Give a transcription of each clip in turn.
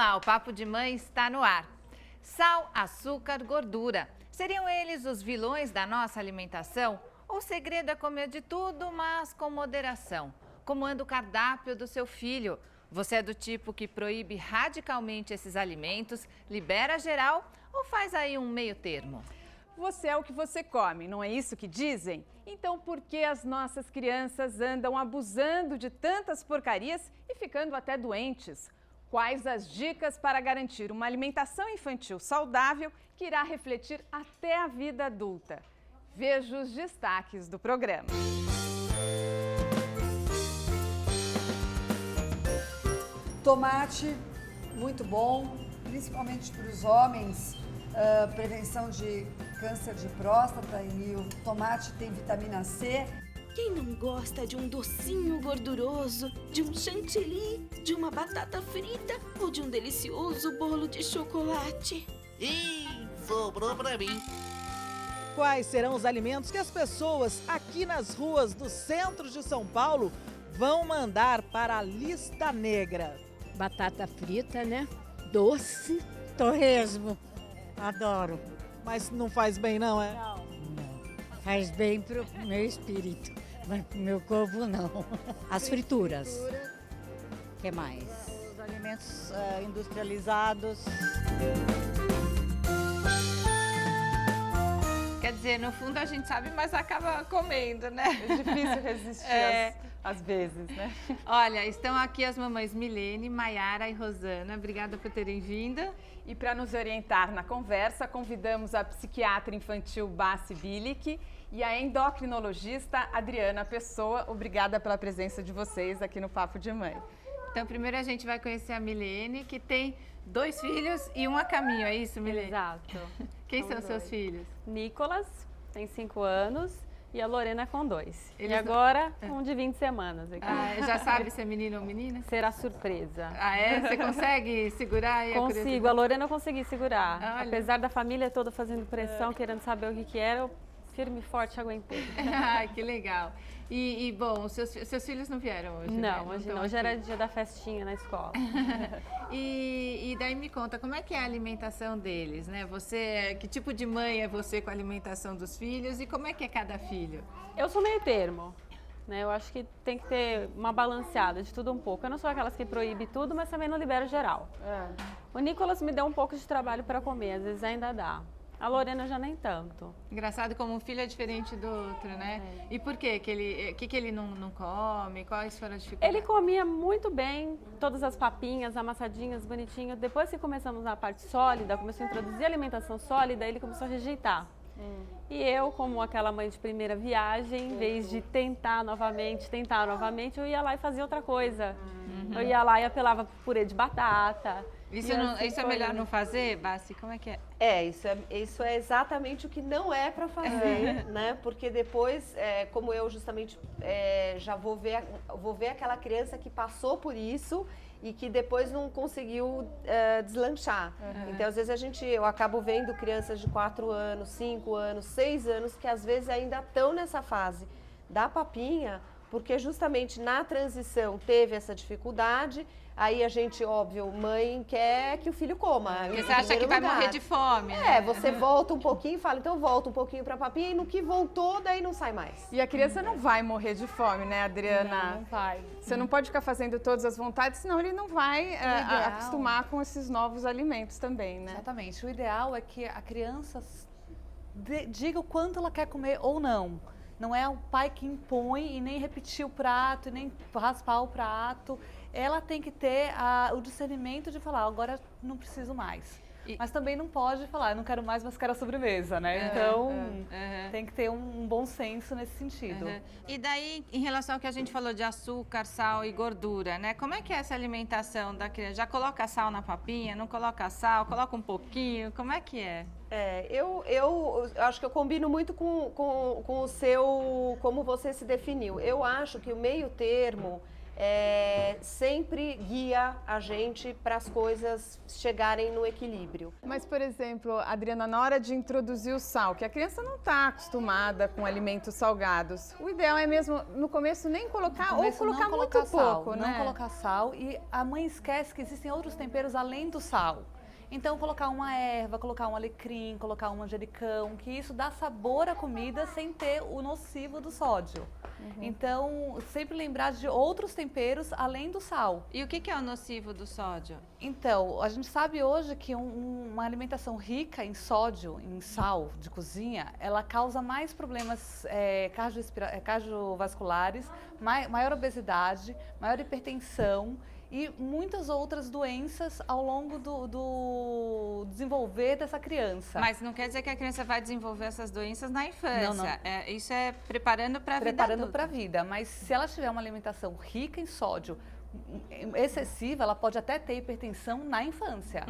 Olá, o Papo de Mãe está no ar. Sal, açúcar, gordura. Seriam eles os vilões da nossa alimentação? O segredo é comer de tudo, mas com moderação. Como anda o cardápio do seu filho? Você é do tipo que proíbe radicalmente esses alimentos, libera geral ou faz aí um meio termo? Você é o que você come, não é isso que dizem? Então por que as nossas crianças andam abusando de tantas porcarias e ficando até doentes? Quais as dicas para garantir uma alimentação infantil saudável que irá refletir até a vida adulta? Veja os destaques do programa. Tomate, muito bom, principalmente para os homens, prevenção de câncer de próstata, e o tomate tem vitamina C. Quem não gosta de um docinho gorduroso, de um chantilly, de uma batata frita ou de um delicioso bolo de chocolate? Ih, sobrou pra mim. Quais serão os alimentos que as pessoas aqui nas ruas do centro de São Paulo vão mandar para a lista negra? Batata frita, né? Doce, torresmo. Adoro. Mas não faz bem, não, é? Não. Faz bem pro meu espírito, mas pro meu corpo não. As frituras. O que mais? Os alimentos industrializados. Quer dizer, no fundo a gente sabe, mas acaba comendo, né? É difícil resistir às vezes, né? Olha, estão aqui as mamães Milene, Maiara e Rosana. Obrigada por terem vindo. E para nos orientar na conversa, convidamos a psiquiatra infantil Bassi Bilic e a endocrinologista Adriana Pessoa. Obrigada pela presença de vocês aqui no Papo de Mãe. Então, primeiro a gente vai conhecer a Milene, que tem 2 filhos e um a caminho, é isso, Milene? Exato. Quem são seus filhos? Nicolas, tem 5 anos, e a Lorena com 2. Eles e agora, um de 20 semanas. Aqui. Já sabe se é menino ou menina? Será surpresa. Ah, é? Você consegue segurar aí? Consigo, a Lorena eu consegui segurar. Olha. Apesar da família toda fazendo pressão, querendo saber o que era, eu firme e forte aguentei. Ai, que legal. E bom, seus filhos não vieram hoje? Não, né? hoje não. Hoje era dia da festinha na escola. E daí me conta, como é que é a alimentação deles, né? Que tipo de mãe é você com a alimentação dos filhos e como é que é cada filho? Eu sou meio termo. Né? Eu acho que tem que ter uma balanceada de tudo um pouco. Eu não sou aquelas que proíbe tudo, mas também não libero geral. O Nicolas me deu um pouco de trabalho para comer, às vezes ainda dá. A Lorena já nem tanto. Engraçado como um filho é diferente do outro, né? E por quê? Que ele não come? Quais foram as dificuldades? Ele comia muito bem todas as papinhas, amassadinhas, bonitinho. Depois que começamos na parte sólida, começou a introduzir alimentação sólida, ele começou a rejeitar. E eu, como aquela mãe de primeira viagem, em vez de tentar novamente, eu ia lá e fazia outra coisa. Eu ia lá e apelava pro purê de batata. Isso é melhor não fazer, Bassi? Como é que é? Isso é exatamente o que não é para fazer, né? Porque depois, como eu justamente já vou ver aquela criança que passou por isso e que depois não conseguiu deslanchar. Então, às vezes eu acabo vendo crianças de 4 anos, 5 anos, 6 anos que às vezes ainda estão nessa fase da papinha, porque justamente na transição teve essa dificuldade. Aí a gente, óbvio, mãe quer que o filho coma. Porque você acha que vai morrer de fome, né? Você volta um pouquinho e fala, então volta um pouquinho pra papinha, e no que voltou, daí não sai mais. E a criança não vai morrer de fome, né, Adriana? Não vai. Você não pode ficar fazendo todas as vontades, senão ele não vai acostumar com esses novos alimentos também, né? Exatamente. O ideal é que a criança diga o quanto ela quer comer ou não. Não é o pai que impõe e nem repetir o prato, e nem raspar o prato. Ela tem que ter o discernimento de falar, agora não preciso mais. Mas também não pode falar, eu não quero mais, mas quero a sobremesa, né? Então, tem que ter um bom senso nesse sentido. E daí, em relação ao que a gente falou de açúcar, sal e gordura, né? Como é que é essa alimentação da criança? Já coloca sal na papinha, não coloca sal, coloca um pouquinho? Como é que é? Eu acho que eu combino muito com o seu, como você se definiu. Eu acho que o meio termo sempre guia a gente para as coisas chegarem no equilíbrio. Mas, por exemplo, Adriana, na hora de introduzir o sal, que a criança não está acostumada com alimentos salgados, o ideal é mesmo, no começo, nem colocar ou colocar muito pouco, né? Não colocar sal, e a mãe esquece que existem outros temperos além do sal. Então, colocar uma erva, colocar um alecrim, colocar um manjericão, que isso dá sabor à comida sem ter o nocivo do sódio. Então, sempre lembrar de outros temperos além do sal. E o que é o nocivo do sódio? Então, a gente sabe hoje que uma alimentação rica em sódio, em sal de cozinha, ela causa mais problemas cardiovasculares, maior obesidade, maior hipertensão e muitas outras doenças ao longo do desenvolver dessa criança. Mas não quer dizer que a criança vai desenvolver essas doenças na infância. Não, não. Isso é preparando para a vida adulta. Preparando para a vida, mas se ela tiver uma alimentação rica em sódio, excessiva, ela pode até ter hipertensão na infância.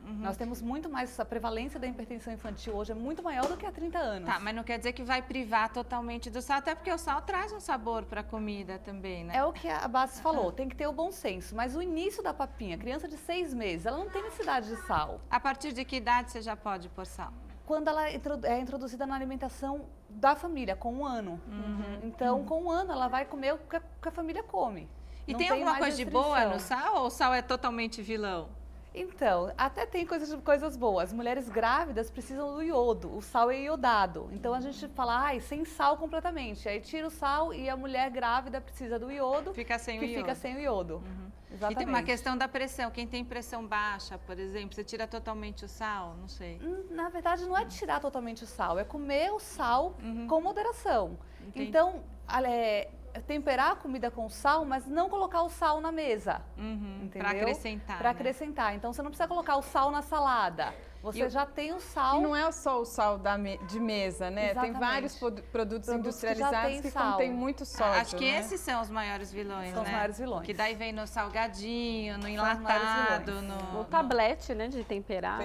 Nós temos muito mais, a prevalência da hipertensão infantil hoje é muito maior do que há 30 anos. Tá, mas não quer dizer que vai privar totalmente do sal, até porque o sal traz um sabor para a comida também, né? É o que a Bárbara falou, tem que ter o bom senso, mas o início da papinha, criança de 6 meses, ela não tem necessidade de sal. A partir de que idade você já pode pôr sal? Quando ela é introduzida na alimentação da família, com 1 ano. Então, com 1 ano, ela vai comer o que a família come. E tem alguma coisa de boa no sal ou o sal é totalmente vilão? Então, até tem coisas boas. Mulheres grávidas precisam do iodo, o sal é iodado. Então a gente fala, sem sal completamente. Aí tira o sal e a mulher grávida precisa do iodo. Fica sem o iodo. Fica sem o iodo. E tem uma questão da pressão. Quem tem pressão baixa, por exemplo, você tira totalmente o sal? Não sei. Na verdade, não é tirar totalmente o sal, é comer o sal com moderação. Entendi. Então, temperar a comida com sal, mas não colocar o sal na mesa, entendeu? Para acrescentar. Para acrescentar. Então, você não precisa colocar o sal na salada. Você já tem o sal. E não é só o sal de mesa, né? Exatamente. Tem vários produtos industrializados que contêm muito sódio. Acho que esses são os maiores vilões, São os maiores vilões. Que daí vem no salgadinho, no enlatado, O tablete, né, de temperar.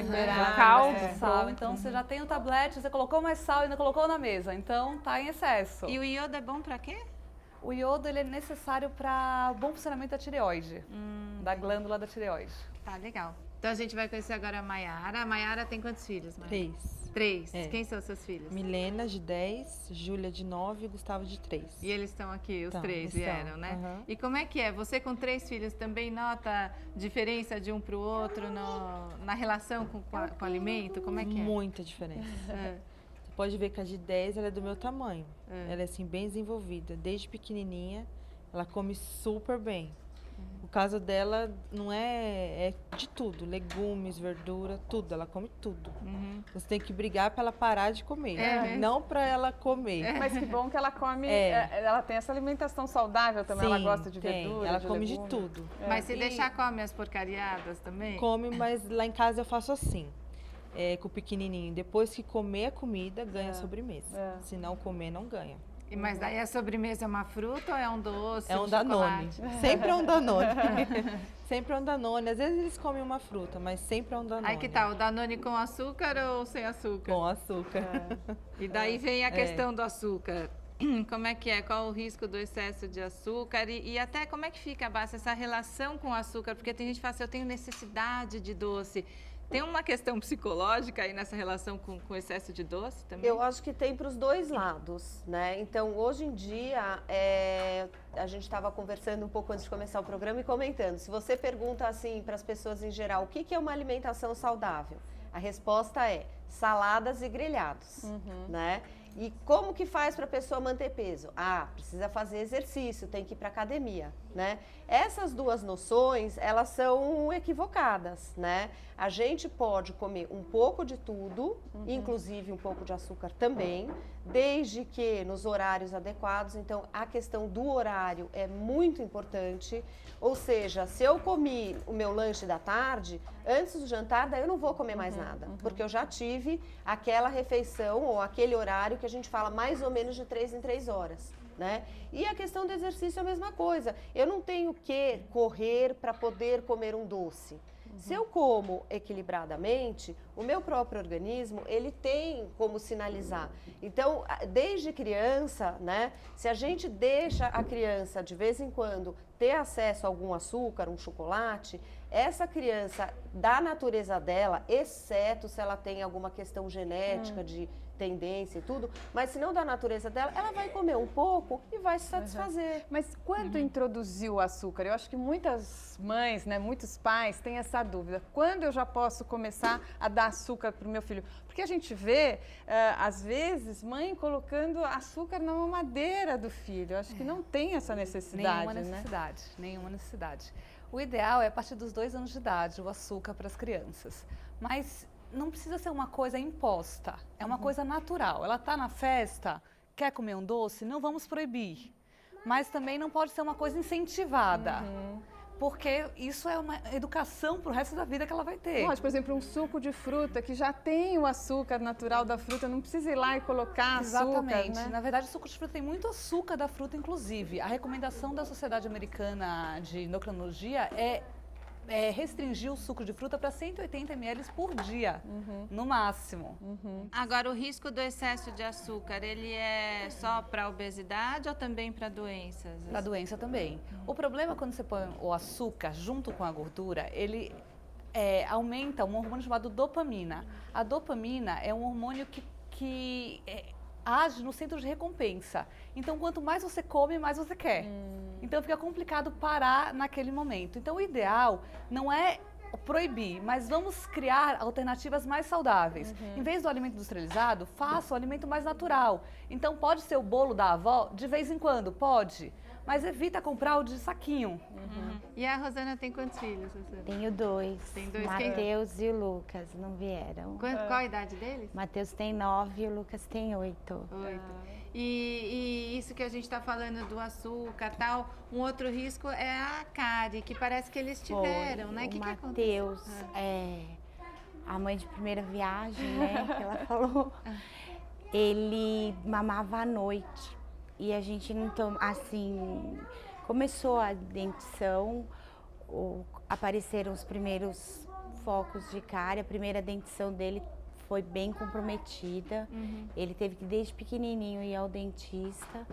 Caldo, sal. Então, você já tem o tablete, você colocou mais sal e ainda colocou na mesa. Então, tá em excesso. E o iodo é bom para quê? O iodo ele é necessário para bom funcionamento da tireoide, da glândula da tireoide. Tá, legal. Então a gente vai conhecer agora a Mayara. A Mayara tem quantos filhos, Mayara? 3. 3. Quem são os seus filhos? Milena, de 10, Júlia, de 9 e Gustavo, de 3. E eles estão aqui, os 3 vieram, né? E como é que é? Você com 3 filhos também nota diferença de um para o outro na relação com o alimento? Como é que é? Muita diferença. Você pode ver que a de 10 ela é do meu tamanho. Ela é assim, bem desenvolvida. Desde pequenininha, ela come super bem. O caso dela não é de tudo, legumes, verdura, tudo, ela come tudo. Você tem que brigar para ela parar de comer, não para ela comer. Mas que bom que ela come, ela tem essa alimentação saudável também, ela gosta de verdura, ela de come legume. de tudo. Mas se deixar, come as porcariadas também? Come, mas lá em casa eu faço assim, com o pequenininho, depois que comer a comida, ganha a sobremesa. Se não comer, não ganha. Mas daí a sobremesa é uma fruta ou é um doce? É um Danone. Sempre é um Danone. Sempre é um Danone. Às vezes eles comem uma fruta, mas sempre é um Danone. Aí que tal? O Danone com açúcar ou sem açúcar? Com açúcar. E daí vem a questão do açúcar. Como é que é? Qual o risco do excesso de açúcar? E até como é que fica, Bárbara, essa relação com o açúcar? Porque tem gente que fala assim, eu tenho necessidade de doce. Tem uma questão psicológica aí nessa relação com o excesso de doce também? Eu acho que tem para os dois lados, né? Então, hoje em dia, a gente estava conversando um pouco antes de começar o programa e comentando. Se você pergunta assim para as pessoas em geral, o que é uma alimentação saudável? A resposta é saladas e grelhados, né? E como que faz para a pessoa manter peso? Precisa fazer exercício, tem que ir para academia, né? Essas duas noções, elas são equivocadas, né? A gente pode comer um pouco de tudo, inclusive um pouco de açúcar também, desde que nos horários adequados. Então, a questão do horário é muito importante. Ou seja, se eu comi o meu lanche da tarde, antes do jantar, daí eu não vou comer mais nada, porque eu já tive aquela refeição ou aquele horário que a gente fala mais ou menos de 3 em 3 horas. Né? E a questão do exercício é a mesma coisa. Eu não tenho que correr para poder comer um doce. Se eu como equilibradamente, o meu próprio organismo, ele tem como sinalizar. Então, desde criança, né, se a gente deixa a criança, de vez em quando, ter acesso a algum açúcar, um chocolate, essa criança, da natureza dela, exceto se ela tem alguma questão genética de tendência e tudo, mas se não da natureza dela, ela vai comer um pouco e vai se satisfazer. Mas quando introduziu o açúcar? Eu acho que muitas mães, né, muitos pais têm essa dúvida. Quando eu já posso começar a dar açúcar para o meu filho? Porque a gente vê, às vezes, mãe colocando açúcar na mamadeira do filho. Eu acho que não tem essa necessidade, Nenhuma necessidade. O ideal é a partir dos 2 anos de idade, o açúcar para as crianças. Mas não precisa ser uma coisa imposta, é uma coisa natural. Ela está na festa, quer comer um doce, não vamos proibir. Mas também não pode ser uma coisa incentivada. Porque isso é uma educação para o resto da vida que ela vai ter. Pode, por exemplo, um suco de fruta que já tem o açúcar natural da fruta, não precisa ir lá e colocar Exatamente. açúcar, né? Na verdade, o suco de fruta tem muito açúcar da fruta, inclusive. A recomendação da Sociedade Americana de Endocrinologia é restringir o suco de fruta para 180 ml por dia, no máximo. Agora, o risco do excesso de açúcar, ele é só para obesidade ou também para doenças? Para doença também. O problema quando você põe o açúcar junto com a gordura, ele aumenta um hormônio chamado dopamina. A dopamina é um hormônio que age no centro de recompensa. Então, quanto mais você come, mais você quer. Então, fica complicado parar naquele momento. Então, o ideal não é proibir, mas vamos criar alternativas mais saudáveis. Em vez do alimento industrializado, faça o alimento mais natural. Então, pode ser o bolo da avó, de vez em quando, pode. Mas evita comprar o de saquinho. E a Rosana tem quantos filhos, Rosana? Tenho 2. Tem 2. Matheus e o Lucas não vieram. Qual a idade deles? Matheus tem 9 e o Lucas tem 8. 8. E isso que a gente está falando do açúcar e tal, um outro risco é a cárie, que parece que eles tiveram, né? O Matheus, a mãe de primeira viagem, né? Que ela falou. Ele mamava à noite. E a gente não assim, começou a dentição, apareceram os primeiros focos de cárie, a primeira dentição dele foi bem comprometida. Ele teve que desde pequenininho ir ao dentista,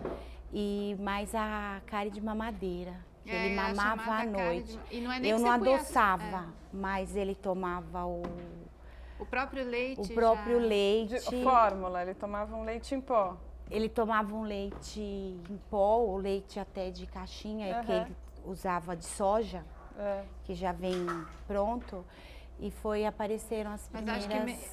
mas a cárie de mamadeira, que ele mamava à noite. E não é nem eu que não você adoçava, mas ele tomava o próprio leite. O próprio leite. Fórmula, ele tomava um leite em pó. Ele tomava um leite em pó, ou leite até de caixinha, que ele usava de soja, que já vem pronto. E apareceram as primeiras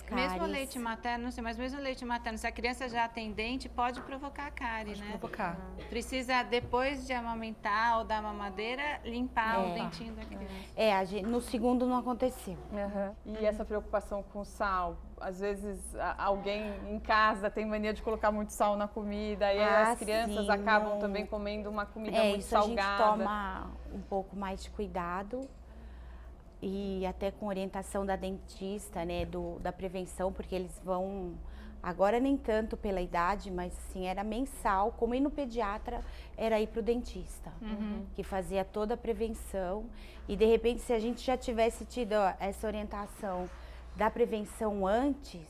cáries. Mesmo leite materno, não sei, mas mesmo leite materno, se a criança já tem dente, pode provocar cárie, né? Provocar. Precisa, depois de amamentar ou dar mamadeira, limpar o dentinho da criança. No segundo não aconteceu. E essa preocupação com sal? Às vezes alguém em casa tem mania de colocar muito sal na comida e as crianças acabam também comendo uma comida muito salgada. A gente toma um pouco mais de cuidado. E até com orientação da dentista, né, da prevenção, porque eles vão, agora nem tanto pela idade, mas assim, era mensal, como ir no pediatra, era ir para o dentista, que fazia toda a prevenção. E de repente, se a gente já tivesse tido essa orientação da prevenção antes,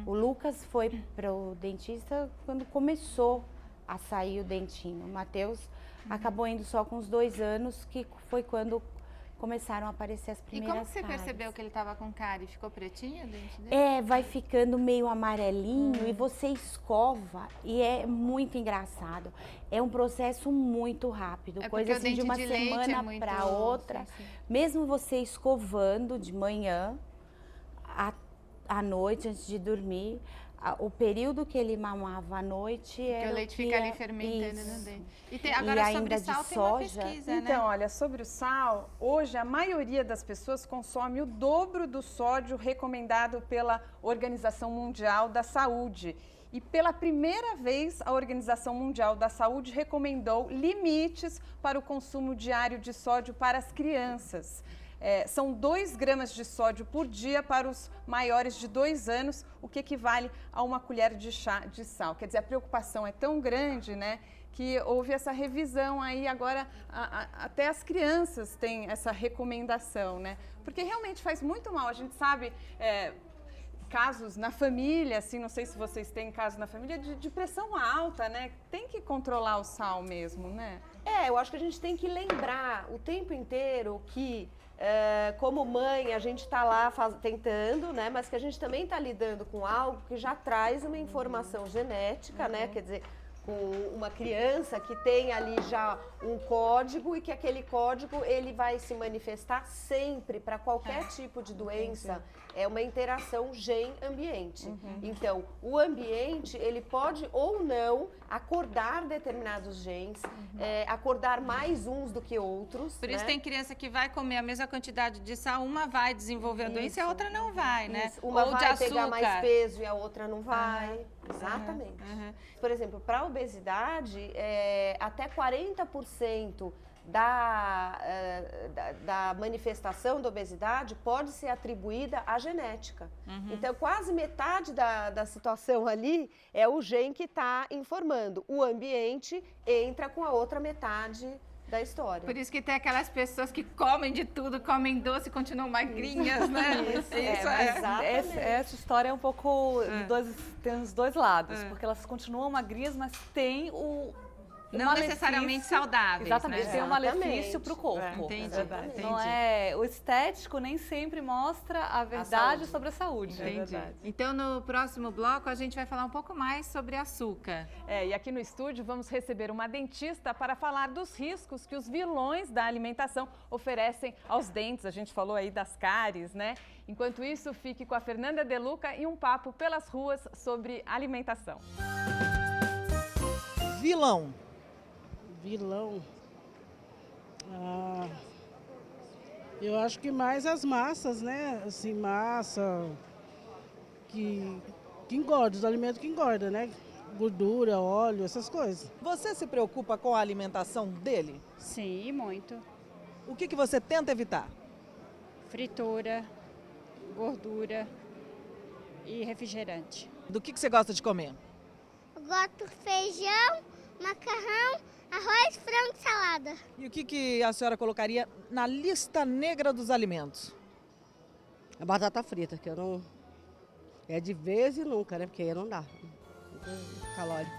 o Lucas foi para o dentista quando começou a sair o dentinho. O Matheus acabou indo só com os 2 anos, que foi quando começaram a aparecer as primeiras cáries. E como você percebeu que ele estava com cárie? Ficou pretinho o dente dele? Vai ficando meio amarelinho e você escova e é muito engraçado. É um processo muito rápido, coisa assim de uma semana para outra. Mesmo você escovando de manhã, à noite, antes de dormir, o período que ele mamava à noite era o leite fica ali fermentando no dente. Agora, sobre sal, tem uma pesquisa, Então, olha, sobre o sal, hoje a maioria das pessoas consome o dobro do sódio recomendado pela Organização Mundial da Saúde. E pela primeira vez, a Organização Mundial da Saúde recomendou limites para o consumo diário de sódio para as crianças. São 2 gramas de sódio por dia para os maiores de 2 anos, o que equivale a uma colher de chá de sal. Quer dizer, a preocupação é tão grande, né, que houve essa revisão aí agora, até as crianças têm essa recomendação, né? Porque realmente faz muito mal, a gente sabe... casos na família, assim, não sei se vocês têm casos na família de pressão alta, né? Tem que controlar o sal mesmo, né? Eu acho que a gente tem que lembrar o tempo inteiro que, como mãe, a gente está lá tentando, né? Mas que a gente também está lidando com algo que já traz uma informação genética, né? Quer dizer, com uma criança que tem ali já um código e que aquele código ele vai se manifestar sempre para qualquer tipo de doença. É uma interação gen-ambiente. Então, o ambiente, ele pode ou não acordar determinados genes, acordar mais uns do que outros. Por isso tem criança que vai comer a mesma quantidade de sal, uma vai desenvolver a doença e a outra não vai, né? Uma ou vai de pegar açúcar. mais peso e a outra não vai. Exatamente. Por exemplo, para a obesidade, até 40% da manifestação da obesidade pode ser atribuída à genética. Então, quase metade da situação ali é o gene que está informando. O ambiente entra com a outra metade da história. Por isso que tem aquelas pessoas que comem de tudo, comem doce e continuam magrinhas, né? Essa história é um pouco... tem os dois lados, porque elas continuam magrinhas, mas tem não necessariamente saudáveis. Exatamente, né? tem um malefício para o corpo. Entendi. Não o estético nem sempre mostra a verdade sobre a saúde. Entendi. Então, no próximo bloco, a gente vai falar um pouco mais sobre açúcar. E aqui no estúdio vamos receber uma dentista para falar dos riscos que os vilões da alimentação oferecem aos dentes. A gente falou aí das cáries, né? Enquanto isso, fique com a Fernanda De Luca e um papo pelas ruas sobre alimentação. Vilão. Eu acho que mais as massas, né? Assim, massa que engorda, os alimentos que engordam, né? Gordura, óleo, essas coisas. Você se preocupa com a alimentação dele? Sim, muito. O que você tenta evitar? Fritura, gordura e refrigerante. Do que você gosta de comer? Eu gosto de feijão, macarrão, arroz, frango e salada. E o que a senhora colocaria na lista negra dos alimentos? A batata frita, que eu não... É de vez e nunca, né? Porque aí não dá. Muito calórico.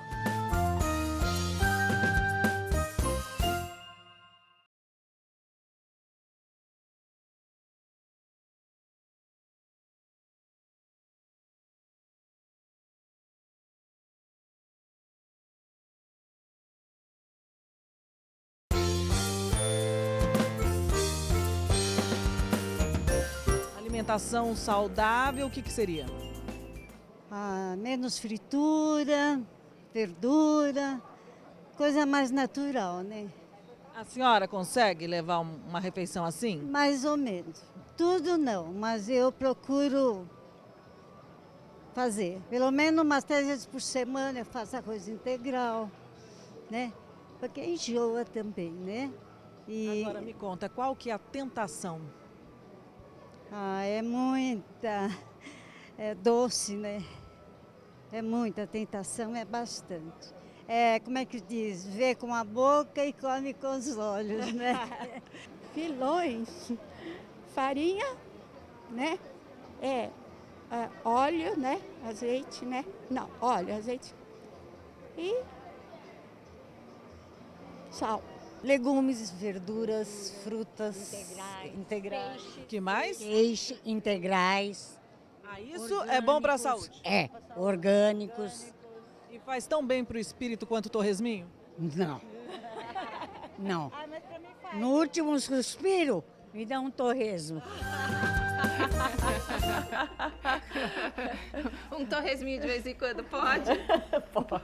Alimentação saudável, o que seria? Menos fritura, verdura, coisa mais natural, né? A senhora consegue levar uma refeição assim? Mais ou menos. Tudo não, mas eu procuro fazer. Pelo menos umas 3 vezes por semana eu faço arroz integral, né? Porque enjoa também, né? Agora me conta, qual que é a tentação? É muita. É doce, né? É muita tentação, é bastante. Como é que diz? Vê com a boca e come com os olhos, né? Vilões, farinha, né? Óleo, né? Azeite, né? Não, óleo, azeite e sal. Legumes, verduras, frutas integrais. Que mais? Peixe, integrais. Isso é bom para a saúde? Orgânicos. E faz tão bem para o espírito quanto o torresminho? Não. Não. No último suspiro, me dá um torresmo. Um torresminho de vez em quando pode? Pode.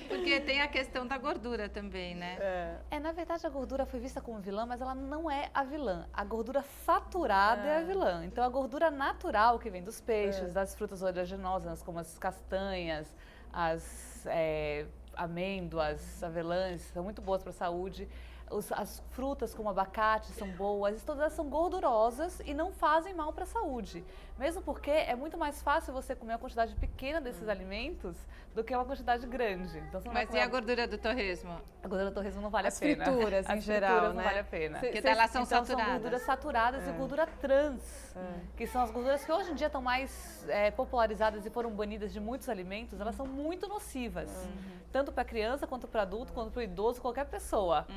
Porque tem a questão da gordura também, né? Na verdade, a gordura foi vista como vilã, mas ela não é a vilã. A gordura saturada é a vilã. Então, a gordura natural que vem dos peixes, das frutas oleaginosas, como as castanhas, as amêndoas, avelãs, são muito boas para a saúde. As frutas como abacate são boas, todas elas são gordurosas e não fazem mal para a saúde. Mesmo porque é muito mais fácil você comer uma quantidade pequena desses alimentos do que uma quantidade grande. Então, você não vai Mas comer e a gordura do torresmo? A gordura do torresmo não vale As a pena. frituras, em geral, frituras né? não vale a pena. Porque elas são então, saturadas. São gorduras saturadas e gordura trans, que são as gorduras que hoje em dia estão mais popularizadas e foram banidas de muitos alimentos. Elas são muito nocivas, tanto para a criança, quanto para o adulto, quanto para o idoso, qualquer pessoa.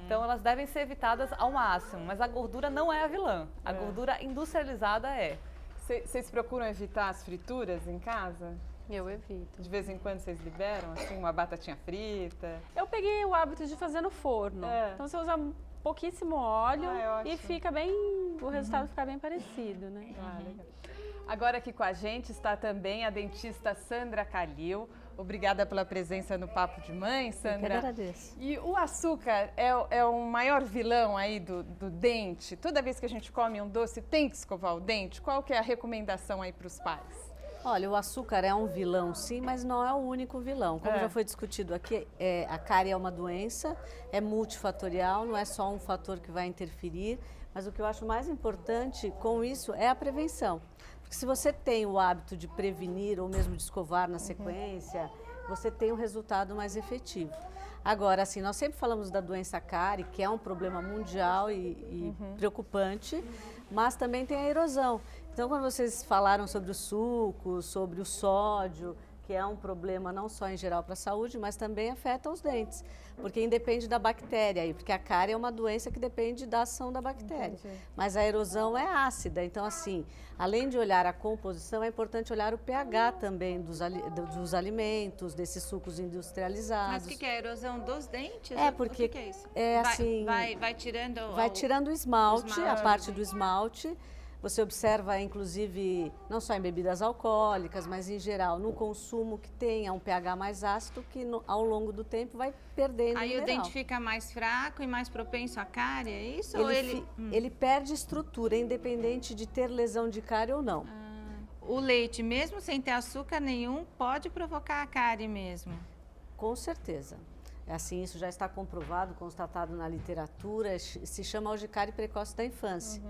Então, elas devem ser evitadas ao máximo. Mas a gordura não é a vilã. A gordura industrializada é. Vocês procuram evitar as frituras em casa? Eu evito. De vez em quando vocês liberam, assim, uma batatinha frita? Eu peguei o hábito de fazer no forno. Então você usa pouquíssimo óleo e fica bem, o resultado fica bem parecido, né? Legal. Agora aqui com a gente está também a dentista Sandra Calil. Obrigada pela presença no Papo de Mãe, Sandra. Eu que agradeço. E o açúcar é o maior vilão aí do dente? Toda vez que a gente come um doce, tem que escovar o dente? Qual que é a recomendação aí para os pais? Olha, o açúcar é um vilão, sim, mas não é o único vilão. Como já foi discutido aqui, a cárie é uma doença, é multifatorial, não é só um fator que vai interferir, mas o que eu acho mais importante com isso é a prevenção. Porque se você tem o hábito de prevenir ou mesmo de escovar na sequência, você tem um resultado mais efetivo. Agora, assim, nós sempre falamos da doença cárie, que é um problema mundial e preocupante, mas também tem a erosão. Então, quando vocês falaram sobre o suco, sobre o sódio, que é um problema não só em geral para a saúde, mas também afeta os dentes, porque independe da bactéria, porque a cárie é uma doença que depende da ação da bactéria. Mas a erosão é ácida, então assim, além de olhar a composição, é importante olhar o pH também dos alimentos, desses sucos industrializados. Mas o que é a erosão dos dentes? Porque o que é isso? Vai tirando... Vai tirando o esmalte, a parte do esmalte. Você observa, inclusive, não só em bebidas alcoólicas, mas em geral, no consumo que tenha um pH mais ácido, que ao longo do tempo vai perdendo Aí mineral. o dente fica mais fraco e mais propenso à cárie, é isso? Ele perde estrutura, independente de ter lesão de cárie ou não. O leite, mesmo sem ter açúcar nenhum, pode provocar a cárie mesmo? Com certeza. Assim, isso já está comprovado, constatado na literatura, se chama urticária precoce da infância.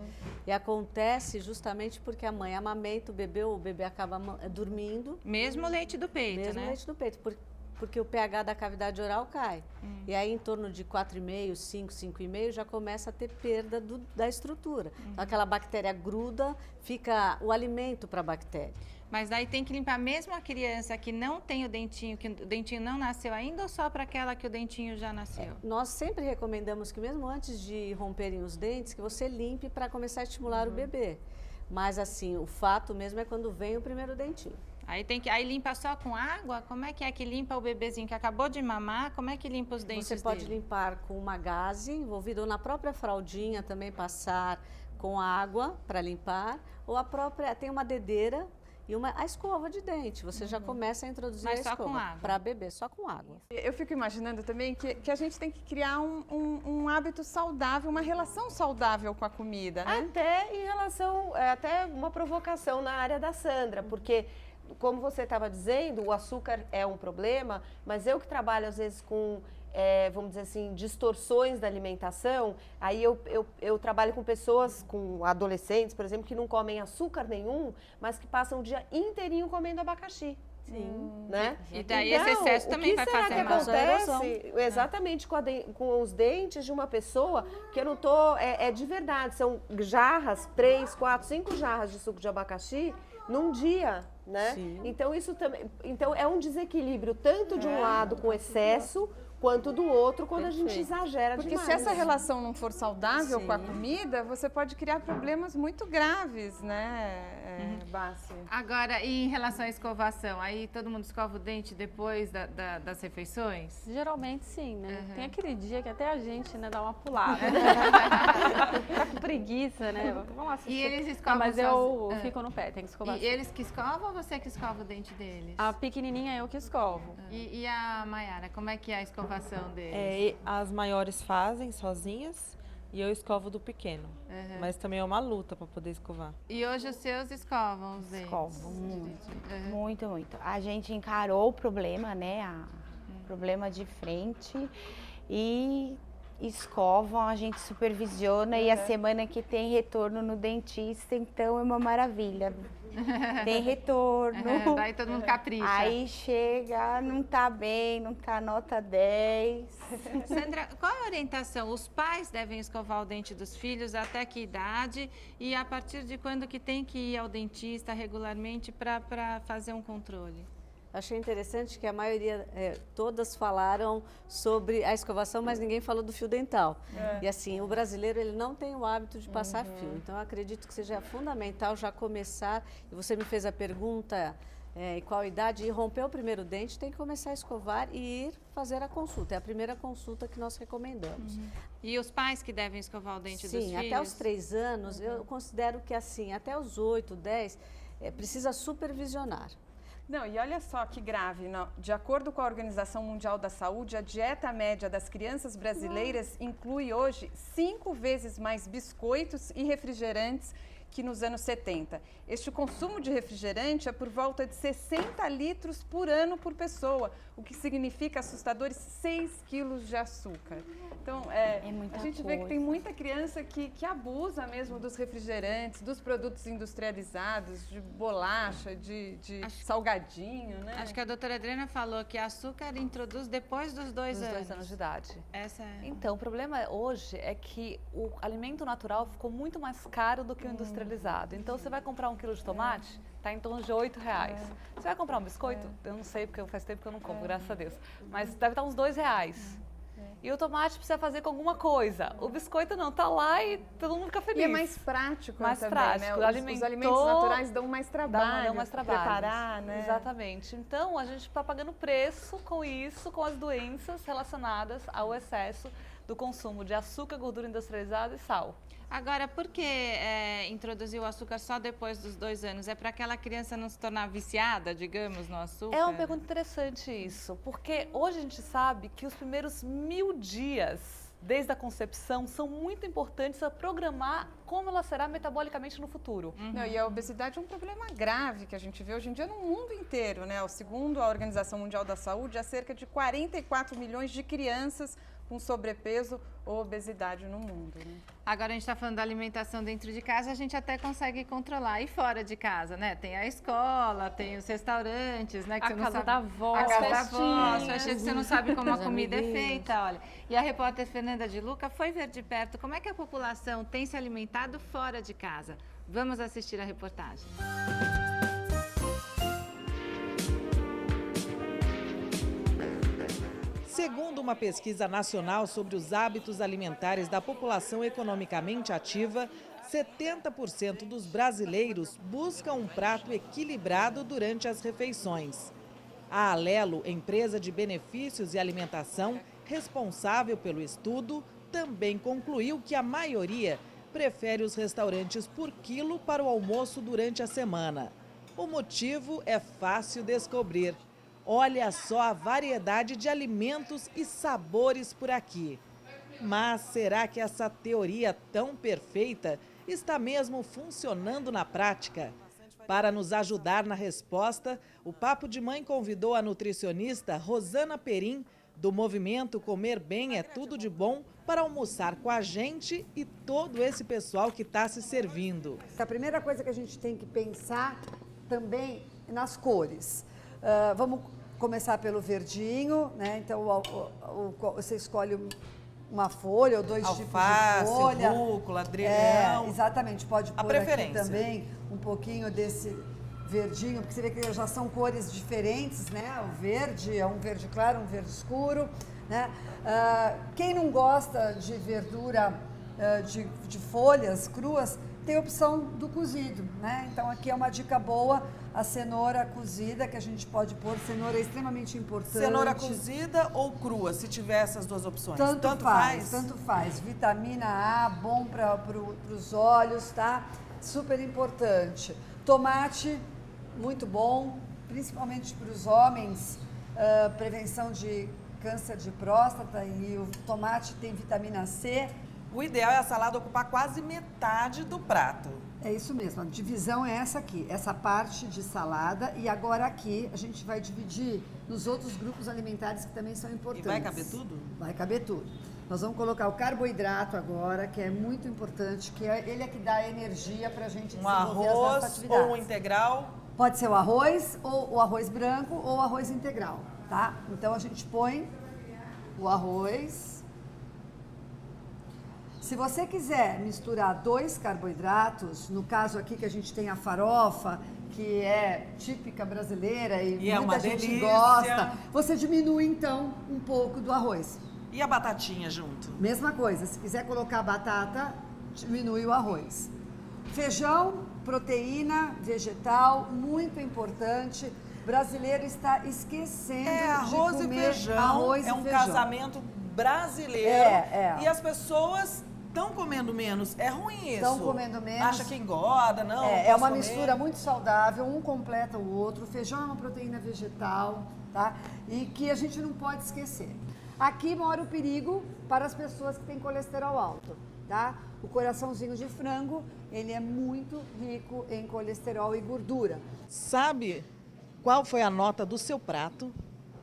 E acontece justamente porque a mãe amamenta o bebê acaba dormindo. Mesmo o leite do peito, Mesmo o leite do peito, porque o pH da cavidade oral cai. E aí, em torno de 4,5, 5, 5,5, já começa a ter perda da estrutura. Então, aquela bactéria gruda, fica o alimento para a bactéria. Mas daí tem que limpar mesmo a criança que não tem o dentinho, que o dentinho não nasceu ainda, ou só para aquela que o dentinho já nasceu? Nós sempre recomendamos que mesmo antes de romperem os dentes, que você limpe para começar a estimular o bebê. Mas assim, o fato mesmo é quando vem o primeiro dentinho. Aí limpa só com água? Como é que limpa o bebezinho que acabou de mamar? Como é que limpa os dentes dele? Você pode limpar com uma gaze envolvida, ou na própria fraldinha também passar com água para limpar, ou tem uma dedeira e a escova de dente. Você já começa a introduzir a escova. Só com água? Para beber, só com água. Eu fico imaginando também que a gente tem que criar um hábito saudável, uma relação saudável com a comida, né? Até em relação, até uma provocação na área da Sandra, porque, como você estava dizendo, o açúcar é um problema, mas eu que trabalho às vezes com... vamos dizer assim, distorções da alimentação, aí eu trabalho com pessoas, com adolescentes, por exemplo, que não comem açúcar nenhum, mas que passam o dia inteirinho comendo abacaxi. Sim. Né? E daí esse excesso também vai fazer mal. O que será que acontece exatamente com os dentes de uma pessoa que eu não tô... É de verdade, são jarras, 3, 4, 5 jarras de suco de abacaxi num dia, né? Sim. Então isso também... Então é um desequilíbrio tanto de um lado com excesso, quanto do outro quando a gente exagera Porque demais. se essa relação não for saudável com a comida, você pode criar problemas muito graves, né, Bassi? Agora, e em relação à escovação, aí todo mundo escova o dente depois das refeições? Geralmente sim, né? Tem aquele dia que até a gente, né, dá uma pulada. Tá com preguiça, né? Vamos assistir. E eles escovam mas eu fico no pé, tem que escovar. E eles que escovam ou você que escova o dente deles? A pequenininha eu que escovo. E a Mayara, como é que é a escovação deles? As maiores fazem sozinhas e eu escovo do pequeno. Mas também é uma luta para poder escovar. E hoje os seus escovam os dentes? Escovam muito, muito, muito. A gente encarou o problema, né? O problema de frente e escovam, a gente supervisiona e a semana que tem retorno no dentista, então é uma maravilha. Tem retorno. Daí todo mundo capricha. Aí chega, não tá bem, não tá nota 10. Sandra, qual é a orientação? Os pais devem escovar o dente dos filhos até que idade e a partir de quando que tem que ir ao dentista regularmente para fazer um controle? Achei interessante que a maioria, todas falaram sobre a escovação, mas ninguém falou do fio dental. E assim, o brasileiro ele não tem o hábito de passar fio. Então, eu acredito que seja fundamental já começar. E você me fez a pergunta, qual idade? E romper o primeiro dente, tem que começar a escovar e ir fazer a consulta. É a primeira consulta que nós recomendamos. E os pais que devem escovar o dente dos filhos? Sim, até os 3 anos, eu considero que assim, até os 8, 10, precisa supervisionar. Não, e olha só que grave, não. De acordo com a Organização Mundial da Saúde, a dieta média das crianças brasileiras inclui hoje 5 vezes mais biscoitos e refrigerantes que nos anos 70. Este consumo de refrigerante é por volta de 60 litros por ano por pessoa, o que significa assustadores 6 quilos de açúcar. Então, a gente vê que tem muita criança que abusa mesmo dos refrigerantes, dos produtos industrializados, de bolacha, de salgadinho, né? Acho que a doutora Adriana falou que açúcar introduz depois dos 2 anos. 2 anos de idade. Essa é... Então, o problema hoje é que o alimento natural ficou muito mais caro do que o industrializado. Então, você vai comprar 1 quilo de tomate, está em torno de R$8. Você vai comprar um biscoito? Eu não sei, porque faz tempo que eu não como, graças a Deus. Mas deve estar uns R$2. E o tomate precisa fazer com alguma coisa. O biscoito não, tá lá e todo mundo fica feliz. E é mais prático mais também, prático. Né? Os alimentos naturais dão mais trabalho. Dão mais trabalho. Preparar, né? Exatamente. Então, a gente está pagando preço com isso, com as doenças relacionadas ao excesso do consumo de açúcar, gordura industrializada e sal. Agora, por que introduzir o açúcar só depois dos 2 anos? É para aquela criança não se tornar viciada, digamos, no açúcar? É uma pergunta interessante isso, porque hoje a gente sabe que os primeiros 1000 dias desde a concepção são muito importantes para programar como ela será metabolicamente no futuro. Não, e a obesidade é um problema grave que a gente vê hoje em dia no mundo inteiro, né? Segundo a Organização Mundial da Saúde, há cerca de 44 milhões de crianças com sobrepeso ou obesidade no mundo. Né? Agora a gente está falando da alimentação dentro de casa, a gente até consegue controlar. E fora de casa, né? Tem a escola, tem os restaurantes, né? Que a você não casa sabe... da avó, a casa da festinhas. avó, as festinhas que você não sabe como a comida é feita, olha. E a repórter Fernanda de Luca foi ver de perto como é que a população tem se alimentado fora de casa. Vamos assistir a reportagem. Segundo uma pesquisa nacional sobre os hábitos alimentares da população economicamente ativa, 70% dos brasileiros buscam um prato equilibrado durante as refeições. A Alelo, empresa de benefícios e alimentação, responsável pelo estudo, também concluiu que a maioria prefere os restaurantes por quilo para o almoço durante a semana. O motivo é fácil descobrir. Olha só a variedade de alimentos e sabores por aqui. Mas será que essa teoria tão perfeita está mesmo funcionando na prática? Para nos ajudar na resposta, o Papo de Mãe convidou a nutricionista Rosana Perim, do movimento Comer Bem é Tudo de Bom, para almoçar com a gente e todo esse pessoal que está se servindo. A primeira coisa que a gente tem que pensar também é nas cores. Vamos começar pelo verdinho, né? Então você escolhe uma folha ou 2 tipos de folha. Alface, rúcula, adrião. Exatamente, pode pôr preferência. aqui também um pouquinho desse verdinho, porque você vê que já são cores diferentes, né? O verde é um verde claro, um verde escuro, né? Quem não gosta de verdura de folhas cruas, tem a opção do cozido, né? Então aqui é uma dica boa, a cenoura cozida, que a gente pode pôr. Cenoura é extremamente importante. Cenoura cozida ou crua, se tiver essas duas opções? Tanto faz. Tanto faz. Vitamina A, bom para os olhos, tá? Super importante. Tomate, muito bom, principalmente para os homens, prevenção de câncer de próstata, e o tomate tem vitamina C. O ideal é a salada ocupar quase metade do prato. É isso mesmo, a divisão é essa aqui, essa parte de salada, e agora aqui a gente vai dividir nos outros grupos alimentares que também são importantes. E vai caber tudo? Vai caber tudo. Nós vamos colocar o carboidrato agora, que é muito importante, que ele é que dá energia para a gente desenvolver as nossas arroz atividades. ou um integral? Pode ser o arroz, ou o arroz branco, ou o arroz integral, tá? Então a gente põe o arroz. Se você quiser misturar 2 carboidratos, no caso aqui que a gente tem a farofa, que é típica brasileira e é muita uma gente delícia. gosta, você diminui então um pouco do arroz. E a batatinha junto? Mesma coisa, se quiser colocar batata, diminui o arroz. Feijão, proteína vegetal, muito importante. O brasileiro está esquecendo arroz de e comer feijão, arroz é e um feijão. casamento brasileiro. E as pessoas estão comendo menos. É ruim isso. Estão comendo menos. Acha que engorda, não? É uma comer. mistura muito saudável, um completa o outro. O feijão é uma proteína vegetal, tá? E que a gente não pode esquecer. Aqui mora o perigo para as pessoas que têm colesterol alto, tá? O coraçãozinho de frango, ele é muito rico em colesterol e gordura. Sabe qual foi a nota do seu prato?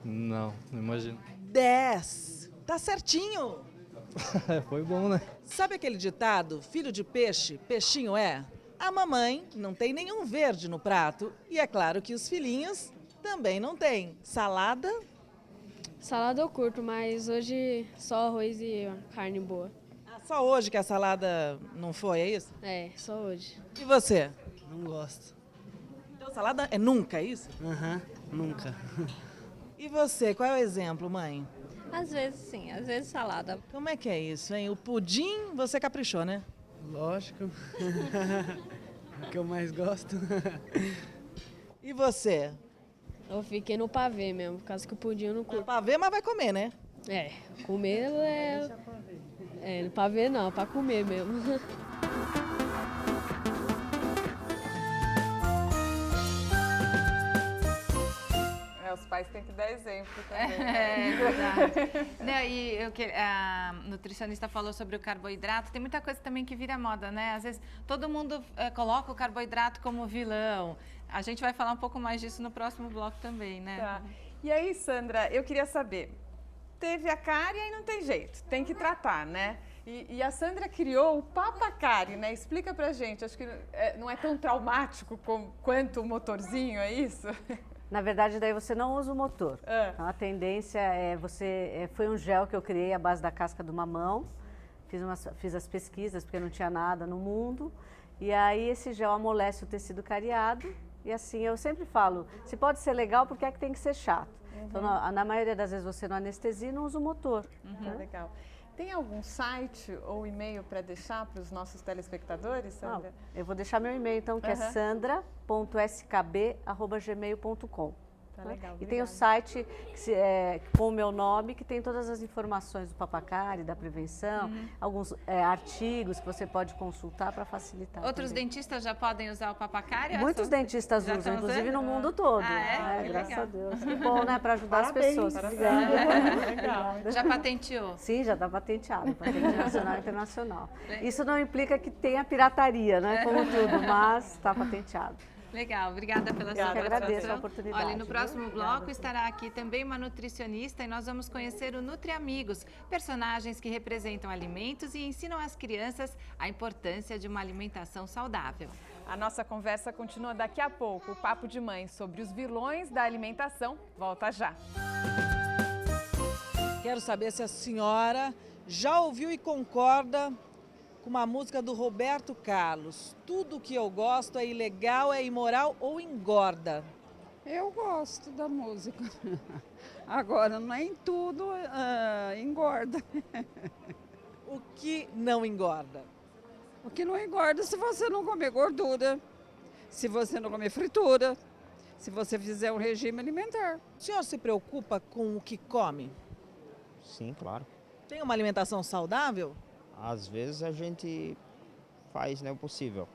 Não imagino. 10. Tá certinho. Foi bom, né? Sabe aquele ditado, filho de peixe, peixinho é? A mamãe não tem nenhum verde no prato e é claro que os filhinhos também não têm. Salada? Salada eu curto, mas hoje só arroz e carne boa. Só hoje que a salada não foi, é isso? É, só hoje. E você? Não gosto. Então salada é nunca, é isso? Nunca. E você, qual é o exemplo, mãe? Às vezes sim, às vezes salada. Como é que é isso, hein? O pudim, você caprichou, né? Lógico. O que eu mais gosto. E você? Eu fiquei no pavê mesmo, por causa que o pudim eu não curto. Pavê, mas vai comer, né? É, comer no pavê não, pra comer mesmo. Os pais têm que dar exemplo também. É verdade. Não, e a nutricionista falou sobre o carboidrato. Tem muita coisa também que vira moda, né? Às vezes todo mundo coloca o carboidrato como vilão. A gente vai falar um pouco mais disso no próximo bloco também, né? Tá. E aí, Sandra, eu queria saber, teve a cárie e não tem jeito, tem que tratar, né? E a Sandra criou o Papacari, né? Explica pra gente, acho que não é tão traumático quanto o motorzinho, é isso? Na verdade, daí você não usa o motor. Então, a tendência é foi um gel que eu criei à base da casca do mamão. Fiz as pesquisas, porque não tinha nada no mundo. E aí esse gel amolece o tecido cariado. E assim, eu sempre falo, se pode ser legal, por que é que tem que ser chato? Então, na maioria das vezes você não anestesia e não usa o motor. Legal. Tem algum site ou e-mail para deixar para os nossos telespectadores, Sandra? Eu vou deixar meu e-mail, então, que é sandra.skb@gmail.com. Tá legal, e tem o site com o meu nome, que tem todas as informações do Papacari, da prevenção, alguns artigos que você pode consultar para facilitar. Outros também. dentistas já podem usar o Papacari? Muitos dentistas usam, inclusive no mundo todo. Graças a Deus. Que bom, né? Para ajudar as pessoas. Legal. Já patenteou? Sim, já está patenteado, patente nacional e internacional. Isso não implica que tenha pirataria, né? Como tudo, mas está patenteado. Legal, obrigada pela sua participação. Agradeço a Olha, oportunidade. no próximo bloco estará aqui também uma nutricionista e nós vamos conhecer o Nutri Amigos, personagens que representam alimentos e ensinam às crianças a importância de uma alimentação saudável. A nossa conversa continua daqui a pouco. O Papo de Mãe sobre os vilões da alimentação volta já. Quero saber se a senhora já ouviu e concorda com uma música do Roberto Carlos. Tudo que eu gosto é ilegal, é imoral ou engorda? Eu gosto da música. Agora, nem tudo engorda. O que não engorda? O que não engorda se você não comer gordura, se você não comer fritura, se você fizer um regime alimentar. O senhor se preocupa com o que come? Sim, claro. Tem uma alimentação saudável? Às vezes a gente faz, né, o possível.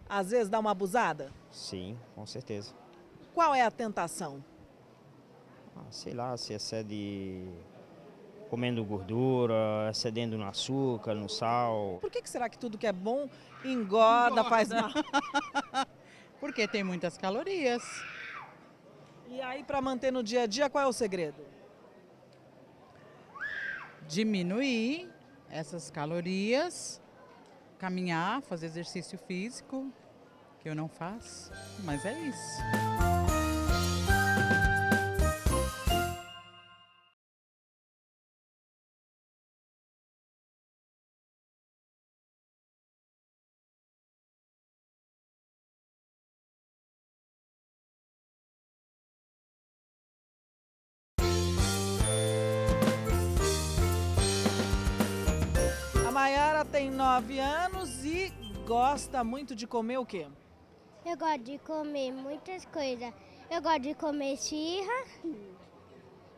Às vezes dá uma abusada? Sim, com certeza. Qual é a tentação? Sei lá, se excede comendo gordura, excedendo no açúcar, no sal. Por que será que tudo que é bom engorda, faz mal? Porque tem muitas calorias. E aí, para manter no dia a dia, qual é o segredo? diminuir essas calorias, caminhar, fazer exercício físico, que eu não faço, mas é isso. A Maiara tem 9 anos e gosta muito de comer o quê? Eu gosto de comer muitas coisas. Eu gosto de comer esfirra.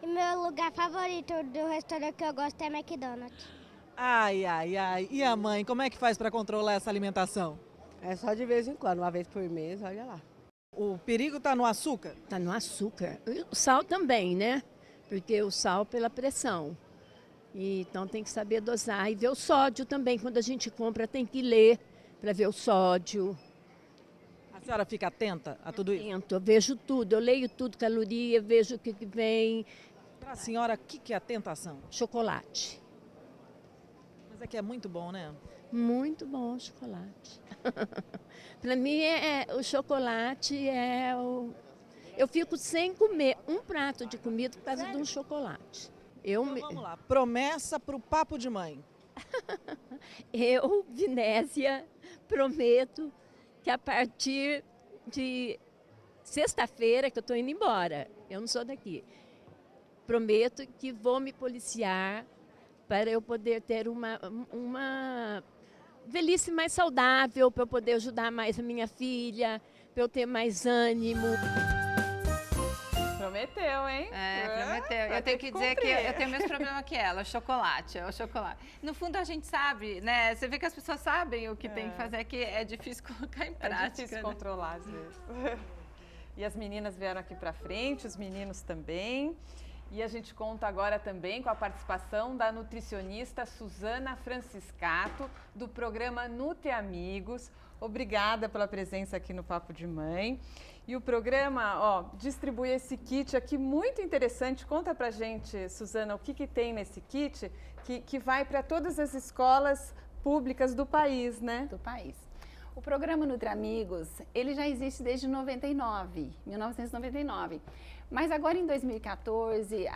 E meu lugar favorito do restaurante que eu gosto é McDonald's. Ai, ai, ai. E a mãe, como é que faz para controlar essa alimentação? É só de vez em quando, uma vez por mês, olha lá. O perigo está no açúcar? Está no açúcar. O sal também, né? Porque o sal pela pressão. E, então tem que saber dosar. E ver o sódio também. Quando a gente compra, tem que ler para ver o sódio. A senhora fica atenta a tudo isso? Atento, eu vejo tudo. Eu leio tudo, caloria, vejo o que vem. Para a senhora, o que é a tentação? Chocolate. Mas é que é muito bom, né? Muito bom o chocolate. Para mim, o chocolate é o... Eu fico sem comer um prato de comida por causa de um chocolate. Então, vamos lá, promessa para o Papo de Mãe. Eu, Vinésia, prometo que a partir de sexta-feira, que eu estou indo embora, eu não sou daqui, prometo que vou me policiar para eu poder ter uma velhice mais saudável, para eu poder ajudar mais a minha filha, para eu ter mais ânimo. Prometeu, hein? Prometeu. Vai Eu tenho ter que que dizer que cumprir. eu tenho o mesmo problema que ela, o chocolate. No fundo, a gente sabe, né? Você vê que as pessoas sabem o que tem que fazer, que é difícil colocar em prática. É difícil né? controlar, às vezes. E as meninas vieram aqui para frente, os meninos também. E a gente conta agora também com a participação da nutricionista Suzana Franciscato, do programa Nutri Amigos. Obrigada pela presença aqui no Papo de Mãe. E o programa, distribui esse kit aqui muito interessante. Conta pra gente, Suzana, o que tem nesse kit que vai para todas as escolas públicas do país, né? Do país. O programa Nutri Amigos, ele já existe desde 1999. Mas agora, em 2014,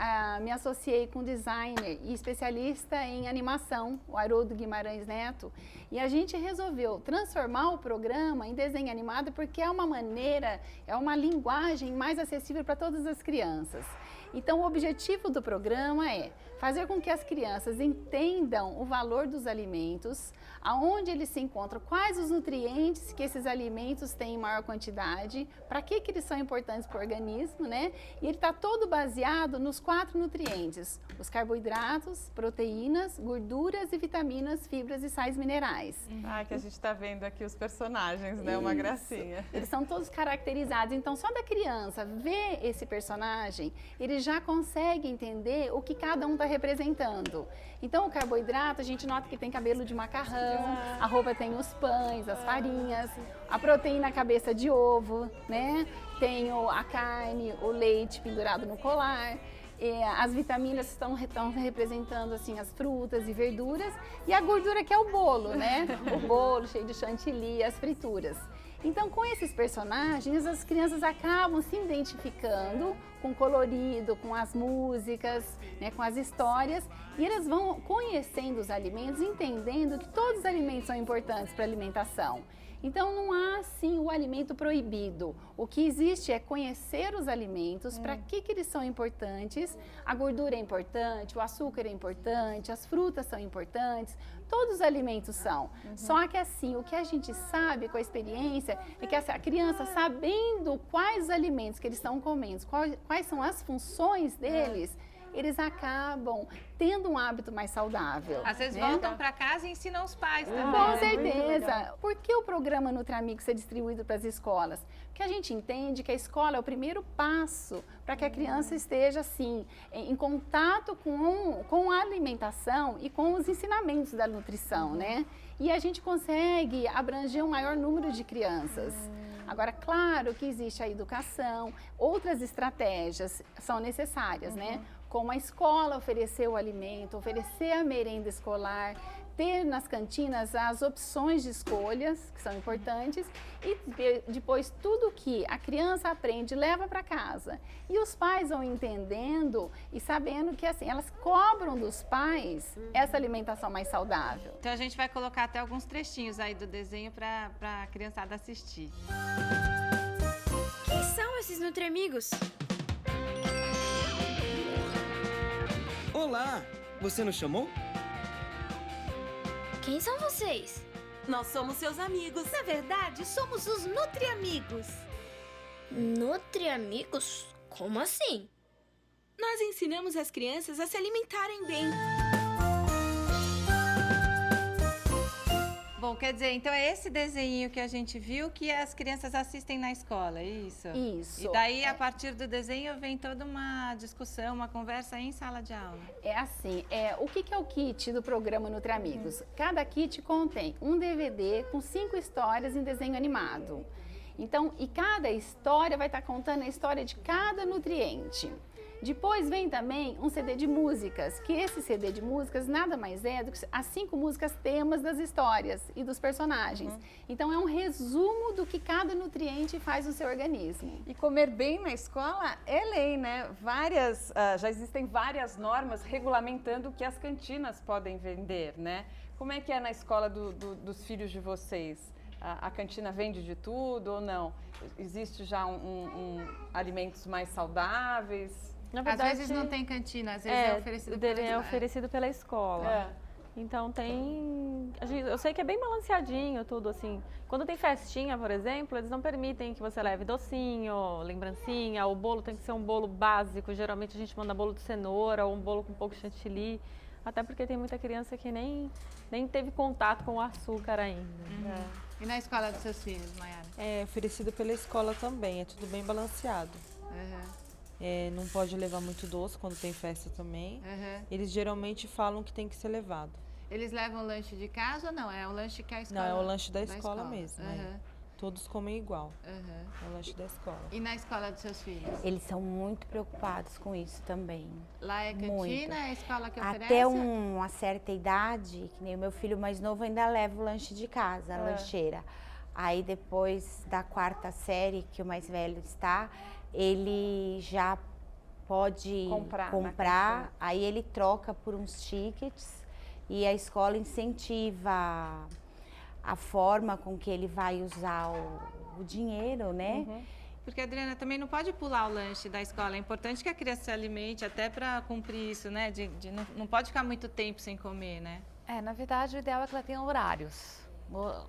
me associei com um designer e especialista em animação, o Haroldo Guimarães Neto, e a gente resolveu transformar o programa em desenho animado porque é uma maneira, é uma linguagem mais acessível para todas as crianças. Então, o objetivo do programa é fazer com que as crianças entendam o valor dos alimentos, aonde eles se encontram, quais os nutrientes que esses alimentos têm em maior quantidade, para que eles são importantes para o organismo, né? E ele está todo baseado nos 4 nutrientes: os carboidratos, proteínas, gorduras e vitaminas, fibras e sais minerais. Que a gente está vendo aqui os personagens, né? Uma gracinha. Eles são todos caracterizados, então só da criança ver esse personagem, ele já consegue entender o que cada um está representando. Então, o carboidrato, a gente nota que tem cabelo de macarrão, a roupa tem os pães, as farinhas, a proteína, a cabeça de ovo, né? Tem a carne, o leite pendurado no colar. As vitaminas estão representando assim as frutas e verduras, e a gordura, que é o bolo, né? O bolo cheio de chantilly, as frituras. Então, com esses personagens, as crianças acabam se identificando com o colorido, com as músicas, né, com as histórias, e elas vão conhecendo os alimentos, entendendo que todos os alimentos são importantes para a alimentação. Então, não há, assim, o alimento proibido. O que existe é conhecer os alimentos, para que eles são importantes. A gordura é importante, o açúcar é importante, as frutas são importantes, todos os alimentos são. Só que, assim, o que a gente sabe com a experiência é que a criança, sabendo quais os alimentos que eles estão comendo, quais são as funções deles, eles acabam tendo um hábito mais saudável. Às vezes né? voltam para casa e ensinam os pais também. Com certeza. Por que o programa Nutri Amigos é distribuído para as escolas? Porque a gente entende que a escola é o primeiro passo para que a criança esteja, assim, em contato com a alimentação e com os ensinamentos da nutrição, né? E a gente consegue abranger um maior número de crianças. Agora, claro que existe a educação, outras estratégias são necessárias, né? como a escola oferecer o alimento, oferecer a merenda escolar, ter nas cantinas as opções de escolhas, que são importantes, e depois tudo que a criança aprende leva para casa. E os pais vão entendendo e sabendo que assim, elas cobram dos pais essa alimentação mais saudável. Então a gente vai colocar até alguns trechinhos aí do desenho para a criançada assistir. Quem são esses Nutri-Amigos? Olá! Você nos chamou? Quem são vocês? Nós somos seus amigos. Na verdade, somos os Nutri-Amigos. Nutri-Amigos? Como assim? Nós ensinamos as crianças a se alimentarem bem. Bom, quer dizer, então é esse desenho que a gente viu que as crianças assistem na escola, é isso? Isso. E daí, a partir do desenho, vem toda uma discussão, uma conversa em sala de aula. É assim, o que é o kit do programa Nutri-Amigos? Cada kit contém um DVD com 5 histórias em desenho animado. Então, e cada história vai estar contando a história de cada nutriente. Depois vem também um CD de músicas, que esse CD de músicas nada mais é do que as 5 músicas temas das histórias e dos personagens. Então é um resumo do que cada nutriente faz no seu organismo. E comer bem na escola é lei, né? Já existem várias normas regulamentando o que as cantinas podem vender, né? Como é que é na escola dos filhos de vocês? A cantina vende de tudo ou não? Existe já alimentos mais saudáveis? Na verdade, às vezes não tem cantina, às vezes é oferecido pela escola. É oferecido pela escola. Então tem... Eu sei que é bem balanceadinho tudo, assim. Quando tem festinha, por exemplo, eles não permitem que você leve docinho, lembrancinha, o bolo tem que ser um bolo básico. Geralmente a gente manda bolo de cenoura ou um bolo com um pouco de chantilly. Até porque tem muita criança que nem teve contato com o açúcar ainda. E na escola dos seus filhos, Mayara? É oferecido pela escola também, é tudo bem balanceado. Não pode levar muito doce quando tem festa também. Eles geralmente falam que tem que ser levado. Eles levam o lanche de casa ou não? É o lanche que a escola... Não, é o lanche da escola mesmo. Todos comem igual. É o lanche da escola. E na escola dos seus filhos? Eles são muito preocupados com isso também. Lá é cantina, muito. É a escola que oferece? Até uma certa idade, que nem o meu filho mais novo ainda leva o lanche de casa, a lancheira. Aí depois da 4ª série, que o mais velho está, ele já pode comprar, aí ele troca por uns tickets e a escola incentiva a forma com que ele vai usar o dinheiro, né? Porque, Adriana, também não pode pular o lanche da escola. É importante que a criança se alimente até para cumprir isso, né? Não pode ficar muito tempo sem comer, né? Na verdade, o ideal é que ela tenha horários.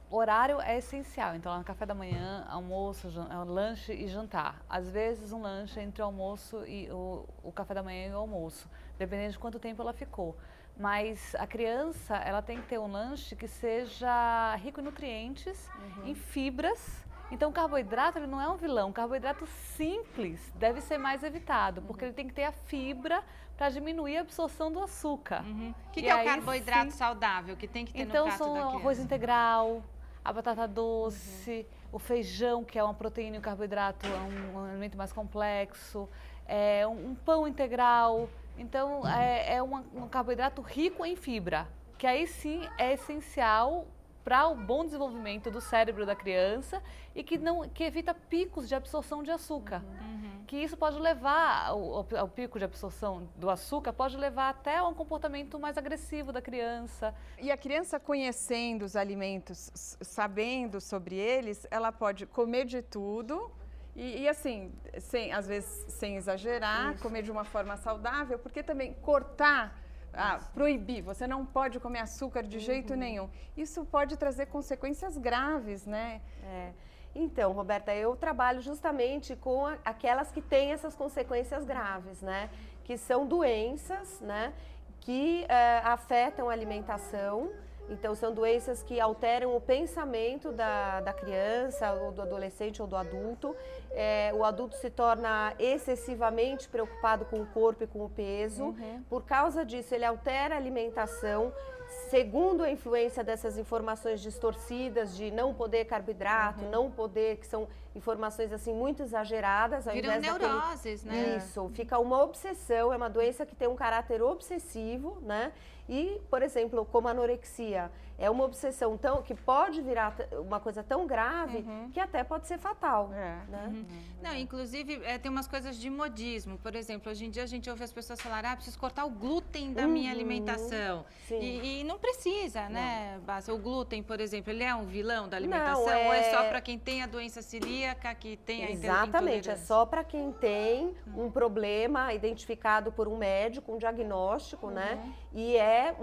O horário é essencial, então no café da manhã, almoço, lanche e jantar. Às vezes um lanche entre o almoço e o café da manhã e o almoço, dependendo de quanto tempo ela ficou. Mas a criança, ela tem que ter um lanche que seja rico em nutrientes, em fibras. Então o carboidrato ele não é um vilão, o carboidrato simples deve ser mais evitado, porque ele tem que ter a fibra para diminuir a absorção do açúcar. O que é o carboidrato saudável que tem que ter no prato da criança? Então são o arroz integral, a batata doce, o feijão, que é uma proteína e um carboidrato, é um alimento mais complexo, um pão integral. Então é um carboidrato rico em fibra, que aí sim é essencial para o bom desenvolvimento do cérebro da criança e que evita picos de absorção de açúcar. Que isso pode levar, ao pico de absorção do açúcar, pode levar até a um comportamento mais agressivo da criança. E a criança conhecendo os alimentos, sabendo sobre eles, ela pode comer de tudo e assim, às vezes sem exagerar, comer de uma forma saudável, porque também cortar... proibir, você não pode comer açúcar de jeito nenhum. Isso pode trazer consequências graves, né? Então, Roberta, eu trabalho justamente com aquelas que têm essas consequências graves, né? Que são doenças, né? Que afetam a alimentação. Então, são doenças que alteram o pensamento da criança, ou do adolescente, ou do adulto. O adulto se torna excessivamente preocupado com o corpo e com o peso. Por causa disso, ele altera a alimentação, segundo a influência dessas informações distorcidas de não poder carboidrato, não poder, que são informações assim muito exageradas, ao Viram invés neuroses, né? Isso, fica uma obsessão, é uma doença que tem um caráter obsessivo, né? E, por exemplo, como a anorexia, é uma obsessão que pode virar uma coisa tão grave que até pode ser fatal, né? Não, inclusive, tem umas coisas de modismo. Por exemplo, hoje em dia a gente ouve as pessoas falarem, preciso cortar o glúten da minha alimentação. E não precisa, né, Bárbara? O glúten, por exemplo, ele é um vilão da alimentação? Não, ou é só para quem tem a doença celíaca, que tem a Exatamente, é só para quem tem um problema identificado por um médico, um diagnóstico, né? E é